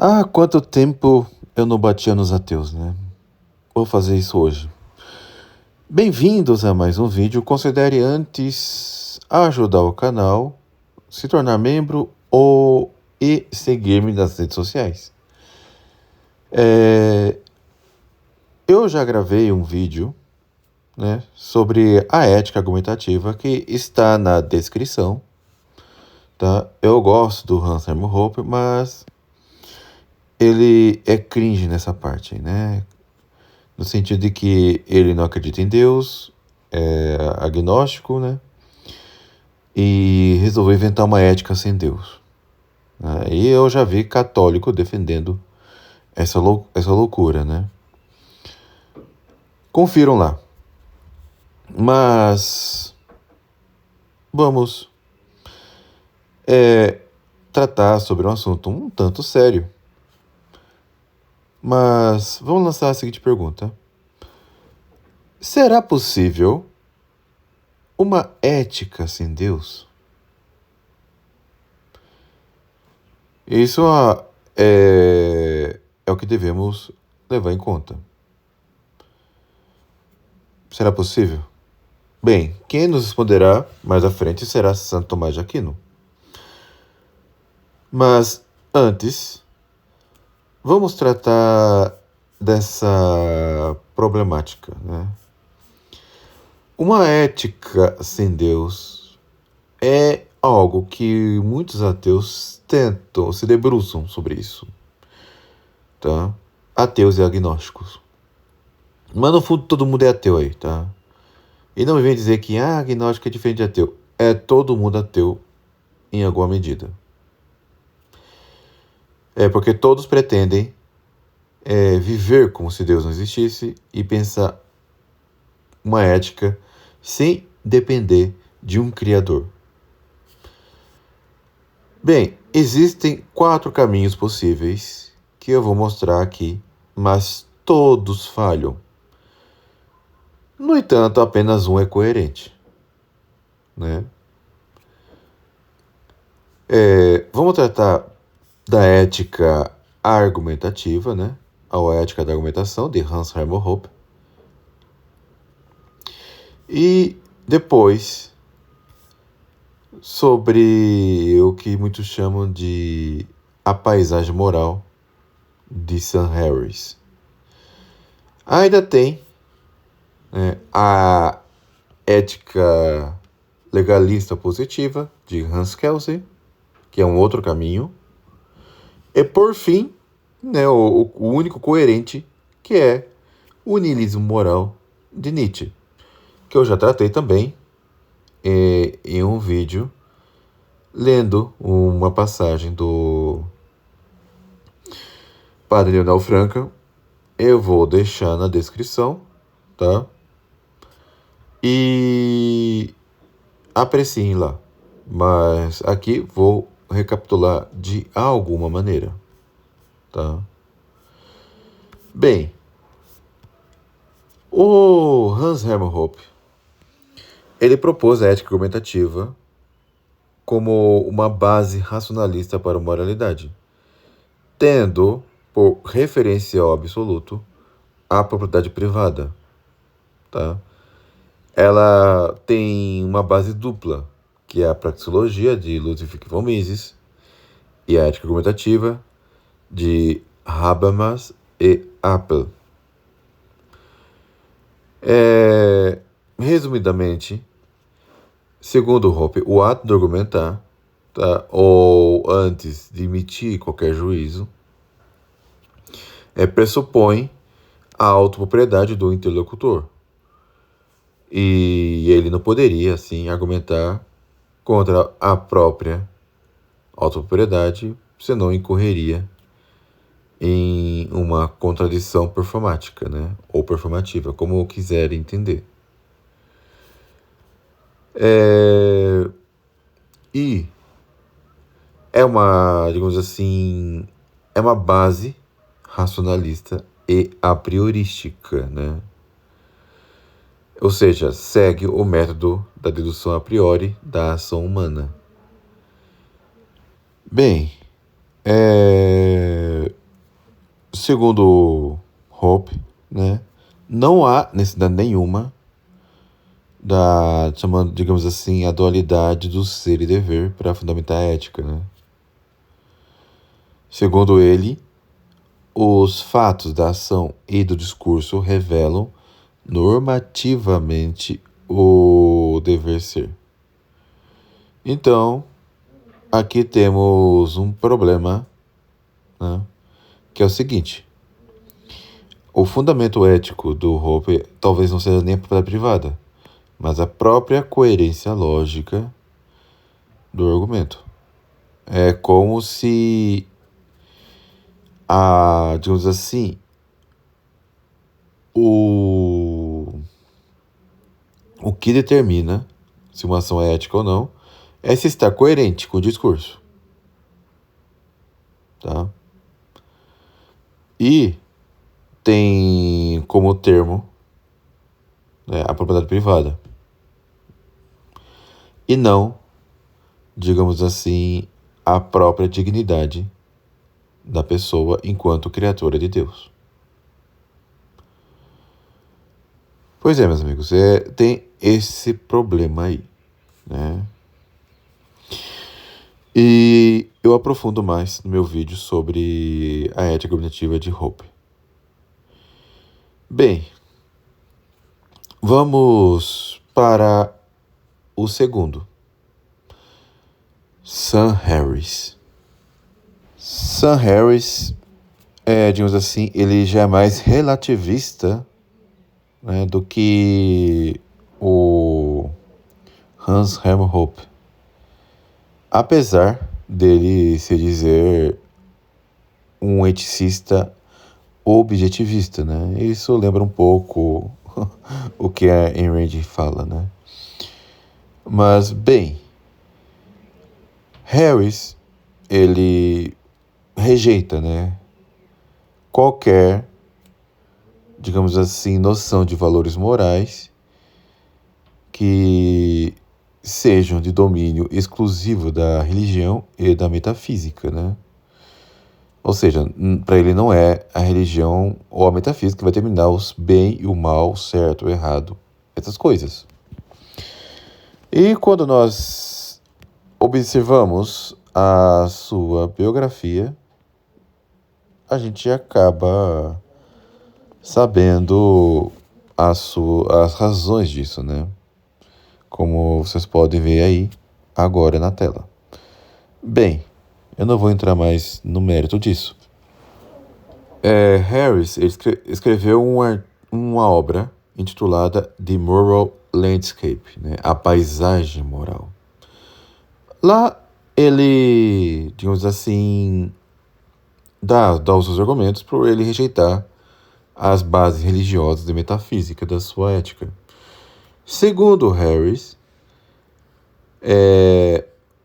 Ah, quanto tempo eu não batia nos ateus, né? Vou fazer isso hoje. Bem-vindos a mais um vídeo. Considere antes ajudar o canal, se tornar membro e seguir-me nas redes sociais. Eu já gravei um vídeo, né, sobre a ética argumentativa que está na descrição, tá? Eu gosto do Hans Hermann Hoppe, mas ele é cringe nessa parte, né? No sentido de que ele não acredita em Deus, é agnóstico, né? E resolveu inventar uma ética sem Deus, né? E eu já vi católico defendendo essa loucura, né? Confiram lá. Mas vamos tratar sobre um assunto um tanto sério. Mas vamos lançar a seguinte pergunta: será possível uma ética sem Deus? Isso é o que devemos levar em conta. Será possível? Bem, quem nos responderá mais à frente será Santo Tomás de Aquino. Mas antes, vamos tratar dessa problemática, né? Uma ética sem Deus é algo que muitos ateus tentam, se debruçam sobre isso, tá? Ateus e agnósticos. Mas no fundo todo mundo é ateu aí, tá? E não me vem dizer que agnóstico é diferente de ateu. É todo mundo ateu em alguma medida. É porque todos pretendem viver como se Deus não existisse e pensar uma ética sem depender de um criador. Bem, existem 4 caminhos possíveis que eu vou mostrar aqui, mas todos falham. No entanto, apenas um é coerente, né? Vamos tratar da ética argumentativa, né? A ética da argumentação, de Hans Hermann Hoppe. E depois, sobre o que muitos chamam de a paisagem moral de Sam Harris. Ainda tem a ética legalista positiva de Hans Kelsen, que é um outro caminho. E por fim, né, o único coerente, que é o niilismo moral de Nietzsche, que eu já tratei também em um vídeo lendo uma passagem do Padre Leonel Franca. Eu vou deixar na descrição, tá? E apreciem lá. Mas aqui vou recapitular de alguma maneira, tá? Bem, o Hans Hermann Hoppe, ele propôs a ética argumentativa como uma base racionalista para a moralidade, tendo por referencial absoluto a propriedade privada, tá? Ela tem uma base dupla, que é a praxeologia de Ludwig von Mises e a ética argumentativa de Habermas e Appel. Resumidamente, segundo Hoppe, o ato de argumentar, tá, ou antes de emitir qualquer juízo, pressupõe a autopropriedade do interlocutor. E ele não poderia, assim, argumentar contra a própria autopropriedade, senão incorreria em uma contradição performática, né? Ou performativa, como quiser entender. E é uma, digamos assim, é uma base racionalista e a priorística, né? Ou seja, segue o método da dedução a priori da ação humana. Bem, segundo Hope, né, não há necessidade nenhuma chamando, digamos assim, a dualidade do ser e dever para fundamentar a ética, né? Segundo ele, os fatos da ação e do discurso revelam normativamente o dever ser. Então, aqui temos um problema, né, que é o seguinte: o fundamento ético do Hope talvez não seja nem a propriedade privada, mas a própria coerência lógica do argumento. É como se digamos assim, o que determina se uma ação é ética ou não é se está coerente com o discurso. Tá? E tem como termo, né, a propriedade privada. E não, digamos assim, a própria dignidade da pessoa enquanto criatura de Deus. Pois é, meus amigos, tem esse problema aí, né? E eu aprofundo mais no meu vídeo sobre a ética cognitiva de Hope. Bem, vamos para o segundo. Sam Harris. Sam Harris, digamos assim, ele já é mais relativista, né, do que o Hans Hermann Hoppe. Apesar dele se dizer um eticista objetivista, né? Isso lembra um pouco o que a Ayn Rand fala, né? Mas, bem, Harris, ele rejeita, né, qualquer, digamos assim, noção de valores morais que sejam de domínio exclusivo da religião e da metafísica, né? Ou seja, para ele não é a religião ou a metafísica que vai determinar o bem e o mal, o certo, o errado, essas coisas. E quando nós observamos a sua biografia, a gente acaba sabendo as razões disso, né? Como vocês podem ver aí agora na tela. Bem, eu não vou entrar mais no mérito disso. Harris escreveu uma obra intitulada The Moral Landscape, né? A paisagem moral. Lá ele, digamos assim, dá os seus argumentos para ele rejeitar as bases religiosas e metafísica da sua ética. Segundo Harris,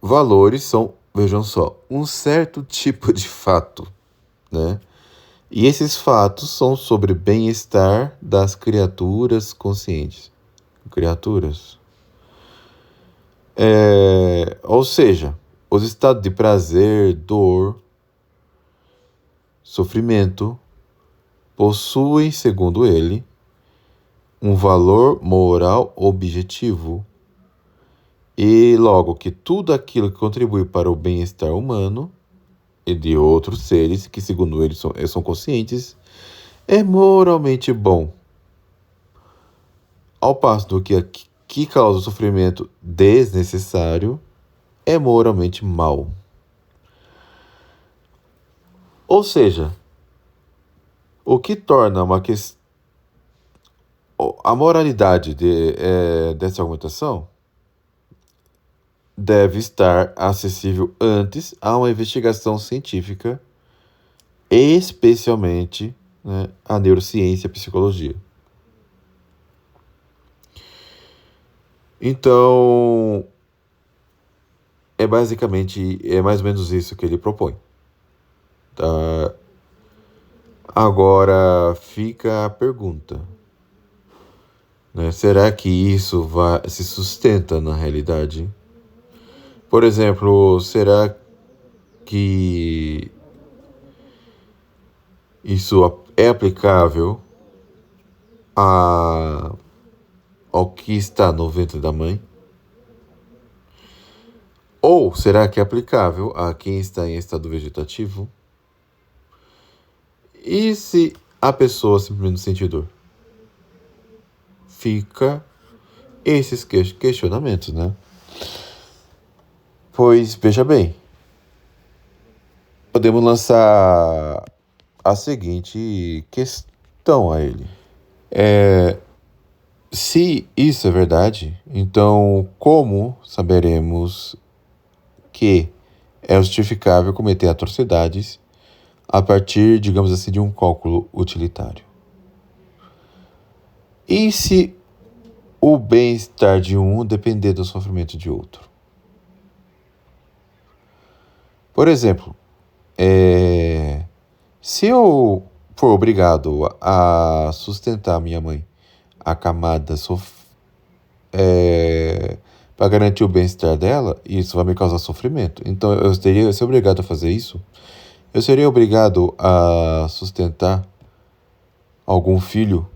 valores são, vejam só, um certo tipo de fato, né? E esses fatos são sobre bem-estar das criaturas conscientes. Criaturas. Ou seja, os estados de prazer, dor, sofrimento, possuem, segundo ele, um valor moral objetivo. E logo que tudo aquilo que contribui para o bem-estar humano e de outros seres, que segundo eles são conscientes, é moralmente bom. Ao passo do que causa sofrimento desnecessário é moralmente mal. Ou seja, o que torna a moralidade dessa argumentação deve estar acessível antes a uma investigação científica, especialmente, né, a neurociência e a psicologia. Então, é mais ou menos isso que ele propõe. Tá? Agora fica a pergunta, né? Será que isso se sustenta na realidade? Por exemplo, será que Isso é aplicável ao que está no ventre da mãe? Ou será que é aplicável a quem está em estado vegetativo? E se a pessoa simplesmente sentir dor? Fica esses questionamentos, né? Pois, veja bem, podemos lançar a seguinte questão a ele. Se isso é verdade, então como saberemos que é justificável cometer atrocidades a partir, digamos assim, de um cálculo utilitário? E se o bem-estar de um depender do sofrimento de outro? Por exemplo, se eu for obrigado a sustentar minha mãe a camada para garantir o bem-estar dela, isso vai me causar sofrimento. Então eu teria ser obrigado a fazer isso. Eu seria obrigado a sustentar algum filho,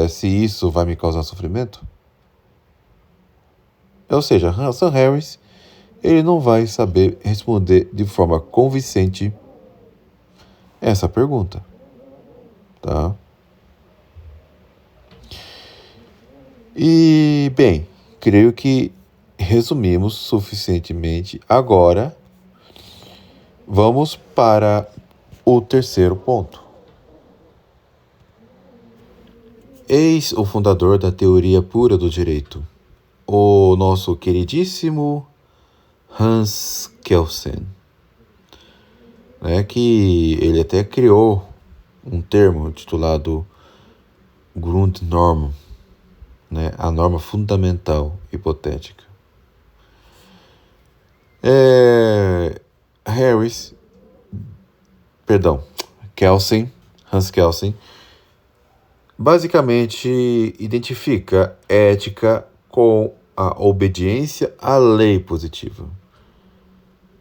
se isso vai me causar sofrimento? Ou seja, Sam Harris, ele não vai saber responder de forma convincente essa pergunta, tá? E, bem, creio que resumimos suficientemente. Agora, vamos para o terceiro ponto. Eis o fundador da teoria pura do direito, o nosso queridíssimo Hans Kelsen, né, que ele até criou um termo titulado Grundnorm, né, a norma fundamental hipotética. Hans Kelsen, basicamente identifica ética com a obediência à lei positiva.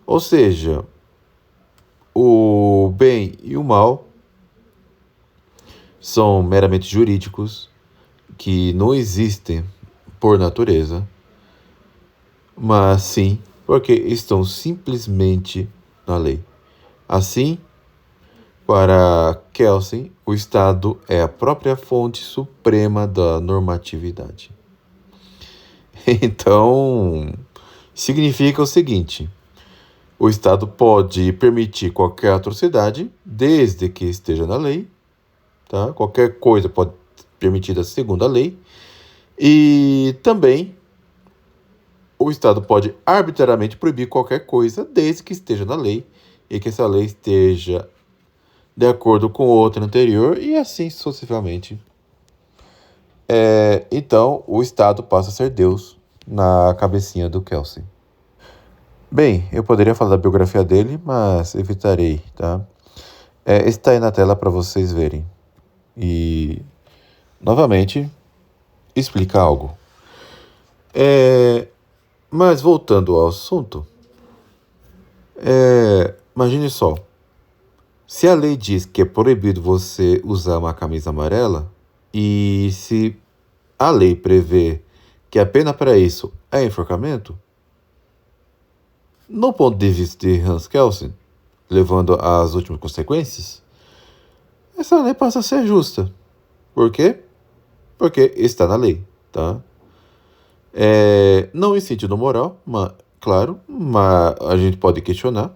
Ou seja, o bem e o mal são meramente jurídicos, que não existem por natureza, mas sim porque estão simplesmente na lei. Assim, para Kelsen, o Estado é a própria fonte suprema da normatividade. Então, significa o seguinte: o Estado pode permitir qualquer atrocidade, desde que esteja na lei, tá? Qualquer coisa pode ser permitida segundo a lei, e também o Estado pode arbitrariamente proibir qualquer coisa, desde que esteja na lei, e que essa lei esteja de acordo com outra anterior, e assim sucessivamente. Então, o Estado passa a ser Deus na cabecinha do Kelsen. Bem, eu poderia falar da biografia dele, mas evitarei, tá? Está aí na tela para vocês verem. E, novamente, explica algo. Mas voltando ao assunto, imagine só. Se a lei diz que é proibido você usar uma camisa amarela, e se a lei prevê que a pena para isso é enforcamento, no ponto de vista de Hans Kelsen, levando às últimas consequências, essa lei passa a ser justa. Por quê? Porque está na lei, tá? Não em sentido moral, mas, claro, mas a gente pode questionar,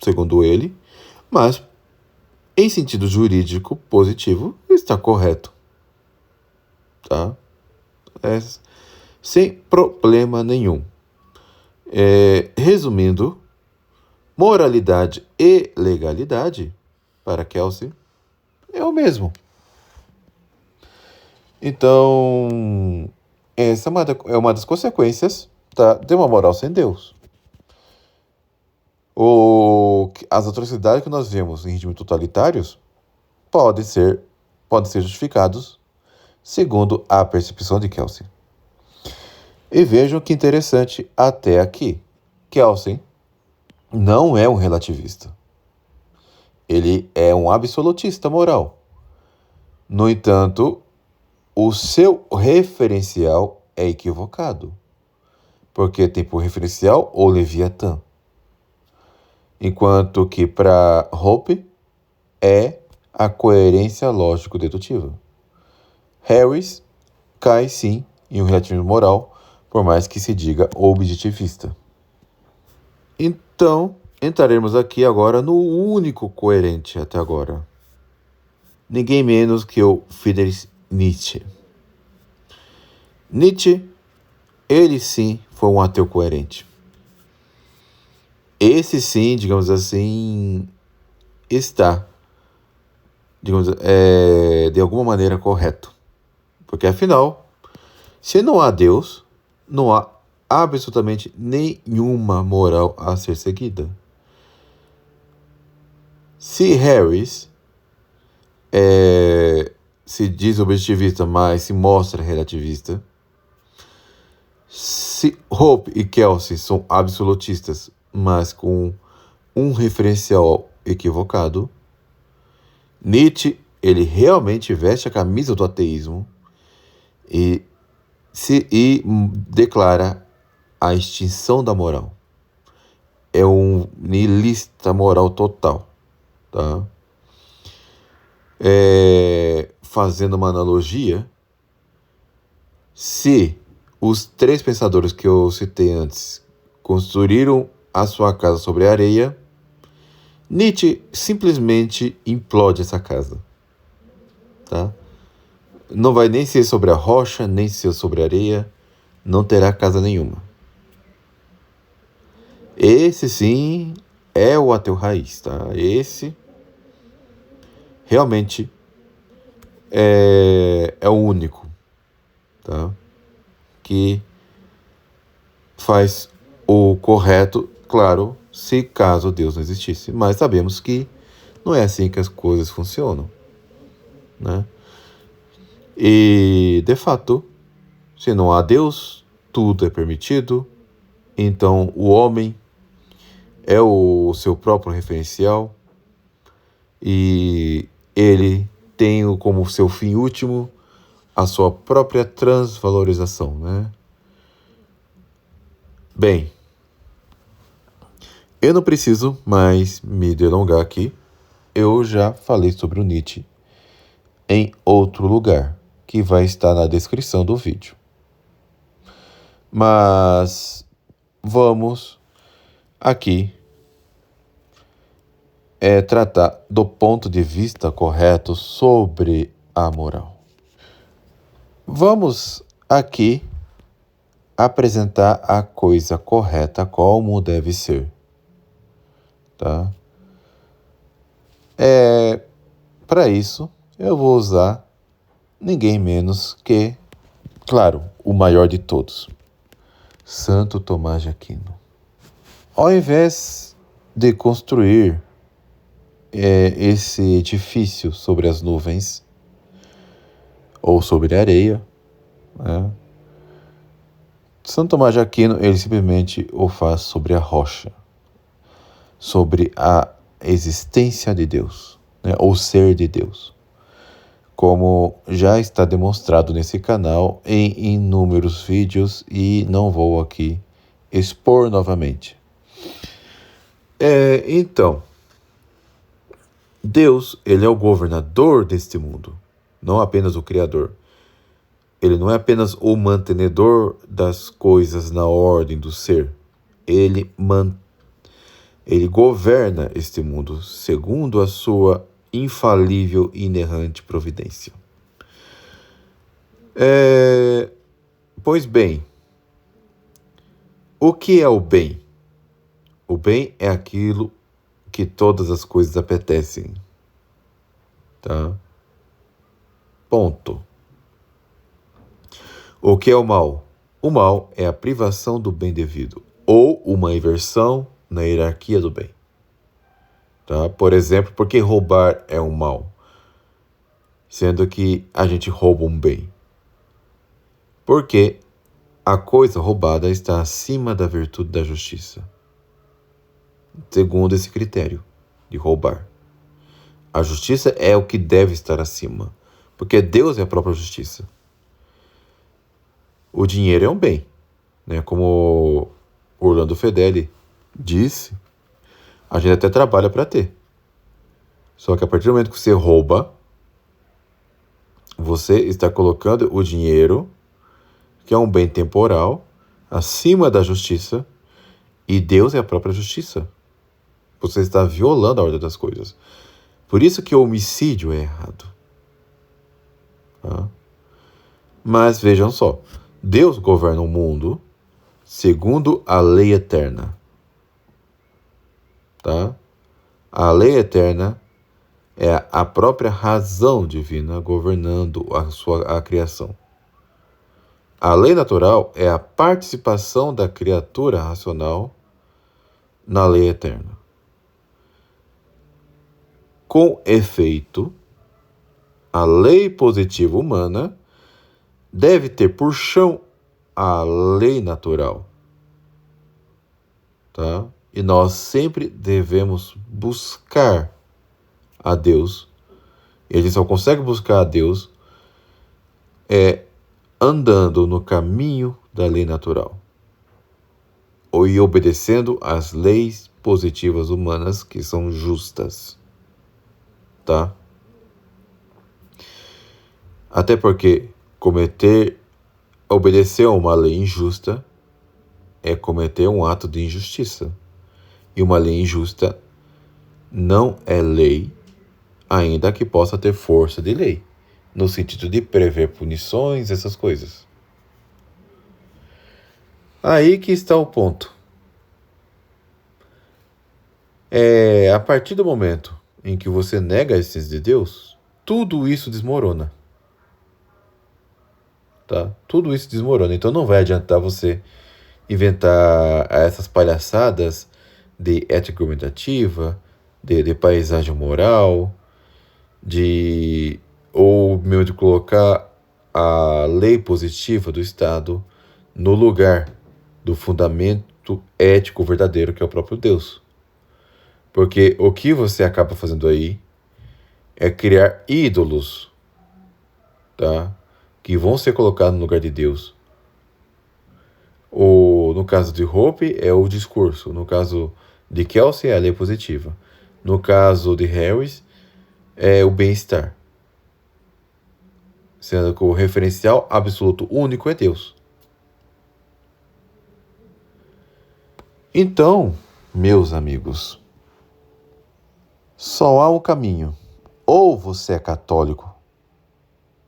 segundo ele, mas em sentido jurídico positivo, está correto, tá? Sem problema nenhum. Resumindo, moralidade e legalidade, para Kelsen, é o mesmo. Então, essa é uma das consequências, tá, de uma moral sem Deus. As atrocidades que nós vemos em regimes totalitários podem ser justificados segundo a percepção de Kelsen. E vejam que interessante até aqui. Kelsen não é um relativista. Ele é um absolutista moral. No entanto, o seu referencial é equivocado, porque tem por referencial o Leviatã. Enquanto que para Hope é a coerência lógico-dedutiva. Harris cai sim em um relativismo moral, por mais que se diga objetivista. Então, entraremos aqui agora no único coerente até agora. Ninguém menos que o Friedrich Nietzsche. Nietzsche, ele sim foi um ateu coerente. Esse sim, digamos assim, está, digamos, de alguma maneira correto. Porque afinal, se não há Deus, não há absolutamente nenhuma moral a ser seguida. Se Harris se diz objetivista, mas se mostra relativista, se Hope e Kelsey são absolutistas, mas com um referencial equivocado, Nietzsche, ele realmente veste a camisa do ateísmo e declara a extinção da moral. É um nihilista moral total, tá? Fazendo uma analogia, se os três pensadores que eu citei antes construíram a sua casa sobre a areia, Nietzsche simplesmente implode essa casa, tá? Não vai nem ser sobre a rocha, nem ser sobre a areia, não terá casa nenhuma. Esse sim é o ateu raiz, tá? Esse realmente é o único, tá? Que faz o correto, claro, se caso Deus não existisse. Mas sabemos que não é assim que as coisas funcionam, né? E, de fato, se não há Deus, tudo é permitido. Então, o homem é o seu próprio referencial e ele tem como seu fim último a sua própria transvalorização, né? Bem, eu não preciso mais me delongar aqui. Eu já falei sobre o Nietzsche em outro lugar, que vai estar na descrição do vídeo. Mas vamos aqui tratar do ponto de vista correto sobre a moral. Vamos aqui apresentar a coisa correta como deve ser, tá? Para isso, eu vou usar ninguém menos que, claro, o maior de todos, Santo Tomás de Aquino. Ao invés de construir esse edifício sobre as nuvens ou sobre a areia, né? Santo Tomás de Aquino, ele simplesmente o faz sobre a rocha, sobre a existência de Deus, né? Ou ser de Deus, como já está demonstrado nesse canal em inúmeros vídeos e não vou aqui expor novamente. Então, Deus, ele é o governador deste mundo, não apenas o criador. Ele não é apenas o mantenedor das coisas na ordem do ser. Ele governa este mundo segundo a sua infalível e inerrante providência. Pois bem, o que é o bem? O bem é aquilo que todas as coisas apetecem, tá? Ponto. O que é o mal? O mal é a privação do bem devido, ou uma inversão na hierarquia do bem. Tá? Por exemplo, por que roubar é um mal? Sendo que a gente rouba um bem. Porque a coisa roubada está acima da virtude da justiça. segundo esse critério de roubar. A justiça é o que deve estar acima, porque Deus é a própria justiça. O dinheiro é um bem, né? Como Orlando Fedeli disse, a gente até trabalha para ter. Só que a partir do momento que você rouba, você está colocando o dinheiro, que é um bem temporal, acima da justiça, e Deus é a própria justiça. Você está violando a ordem das coisas. Por isso que o homicídio é errado. Tá? Mas vejam só, Deus governa o mundo segundo a lei eterna. Tá? A lei eterna é a própria razão divina governando a criação. A lei natural é a participação da criatura racional na lei eterna. Com efeito, a lei positiva humana deve ter por chão a lei natural. Tá? E nós sempre devemos buscar a Deus. E a gente só consegue buscar a Deus andando no caminho da lei natural. E obedecendo às leis positivas humanas que são justas. Tá? Até porque obedecer a uma lei injusta é cometer um ato de injustiça. E uma lei injusta não é lei, ainda que possa ter força de lei, no sentido de prever punições, essas coisas. Aí que está o ponto. A partir do momento em que você nega a essência de Deus, tudo isso desmorona. Tá? Tudo isso desmorona. Então não vai adiantar você inventar essas palhaçadas de ética argumentativa, de paisagem moral, ou mesmo de colocar a lei positiva do Estado no lugar do fundamento ético verdadeiro que é o próprio Deus. Porque o que você acaba fazendo aí é criar ídolos, tá? Que vão ser colocados no lugar de Deus. No caso de Hope é o discurso. No caso de Kelsey é a lei positiva. No caso de Harris é o bem-estar. Sendo que o referencial absoluto único é Deus. Então, meus amigos, só há um caminho. Ou você é católico,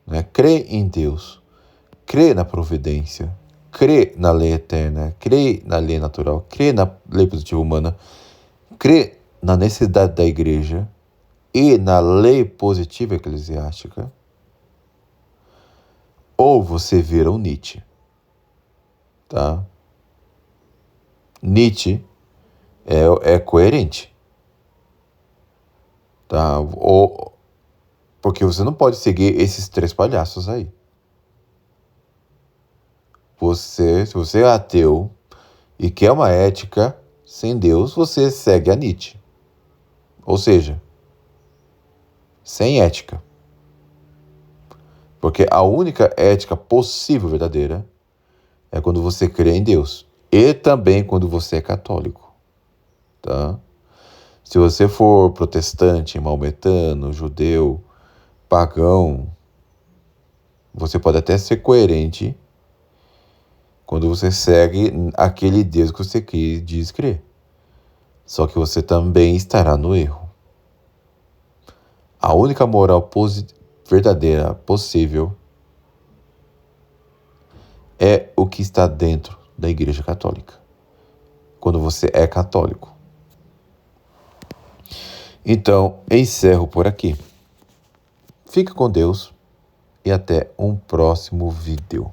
né? Crê em Deus, crê na providência, crê na lei eterna, crê na lei natural, crê na lei positiva humana, crê na necessidade da igreja e na lei positiva eclesiástica, ou você vira um Nietzsche, tá? Nietzsche é coerente, tá? Porque você não pode seguir esses três palhaços aí. Se você é ateu e quer uma ética sem Deus, você segue a Nietzsche. Ou seja, sem ética. Porque a única ética possível verdadeira é quando você crê em Deus. E também quando você é católico. Tá? Se você for protestante, maometano, judeu, pagão, você pode até ser coerente quando você segue aquele Deus que você diz crer. Só que você também estará no erro. A única moral verdadeira possível é o que está dentro da Igreja Católica. Quando você é católico. Então, encerro por aqui. Fique com Deus e até um próximo vídeo.